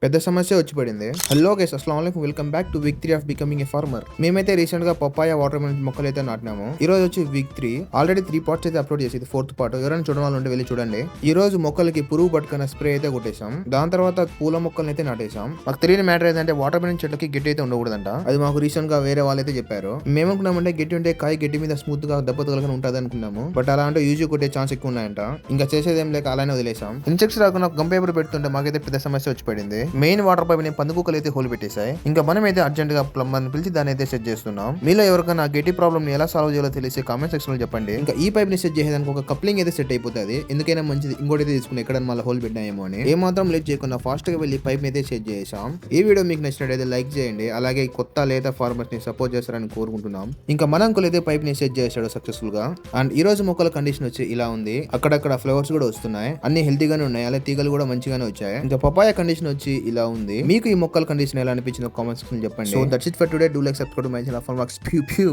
పెద్ద సమస్య వచ్చి పడింది. హలో గైస్, అస్సలాము అలైకుం, welcome back to week 3 of becoming a farmer. మేమైతే రీసెంట్ గా పప్పాయ వాటర్ మెలన్ మొక్కలు అయితే నాటినాము. ఈ రోజు వచ్చి వీక్ 3. ఆల్రెడీ 3 పార్ట్స్ అయితే అప్లోడ్ చేసి 4th పార్ట్. ఎవరైనా చూడడం వాళ్ళు ఉంటే వెళ్ళి చూడండి. ఈ రోజు మొక్కలకి పురుగు పట్టుకున్న స్ప్రే అయితే కొట్టేశాం. దాని తర్వాత పూల మొక్కలను అయితే నాటేశాం. మాకు తెలియని మ్యాటర్ ఏంటంటే వాటర్ మెలన్ చెట్లకి గడ్డి అయితే ఉండకూడదంట. అది మాకు రీసెంట్ గా వేరే వాళ్ళు అయితే చెప్పారు. మేమనుకున్నామంటే గడ్డి ఉంటే కాయ గడ్డి మీద స్మూత్ గా దెబ్బ తగలగా ఉంటుంది అనుకున్నాము. బట్ అలా అంటే యూజ్ కొట్టే ఛాన్స్ ఎక్కువ ఉన్నాయంట. ఇంకా చేసేదేం లేక అలానే వదిలేసాం. ఇన్సెక్ట్స్ రాకుండా గమ్ పేపర్ పెడుతుంటే మాకైతే పెద్ద సమస్య వచ్చి పడింది. మెయిన్ వాటర్ పైప్ పందుకుక్కలు అయితే హోల్ పెట్టేశాయి. ఇంకా మనం అయితే అర్జెంట్ గా ప్లంబర్ పిలిచి దాన్ని అయితే సెట్ చేస్తున్నాం. మీలో ఎవరికైనా గట్టి ప్రాబ్లమ్ ని ఎలా సాల్వ్ చేయాలో తెలిసి కామెంట్ సెక్షన్ లో చెప్పండి. ఇంకా ఈ పైప్ ని సెట్ చేసేదానికి ఒక కప్లింగ్ అయితే సెట్ అయిపోతుంది. ఎందుకైనా మంచిది ఇంకోటి అయితే తీసుకుని ఎక్కడ మళ్ళీ హోల్ పెట్టినాయేమో అని. ఏ మాత్రం లేట్ చేయకుండా ఫాస్ట్ గా వెళ్ళి పైప్ అయితే సెట్ చేసాం. ఈ వీడియో మీకు నచ్చినట్లయితే లైక్ చేయండి. అలాగే కొత్త లేదా ఫార్మర్స్ ని సపోర్ట్ చేస్తారని కోరుకుంటున్నాం. ఇంకా మన అంకుల్ అయితే పైప్ ని సెట్ చేశాడు సక్సెస్ఫుల్ గా. అండ్ ఈ రోజు మొక్కల కండిషన్ వచ్చి ఇలా ఉంది. అక్కడక్కడ ఫ్లవర్స్ కూడా వస్తున్నాయి. అన్ని హెల్తీగానే ఉన్నాయి. అలాగే తీగలు కూడా మంచిగానే వచ్చాయి. ఇంకా పపాయ కండిషన్ వచ్చి ఇలా ఉంది. మీకు ఈ మొక్కల కండిషన్ ఎలా అనిపించిందో కామెంట్స్ చెప్పండి. So that's it for today. Do like subscribe to my channel for works. ప్యూ ప్యూ.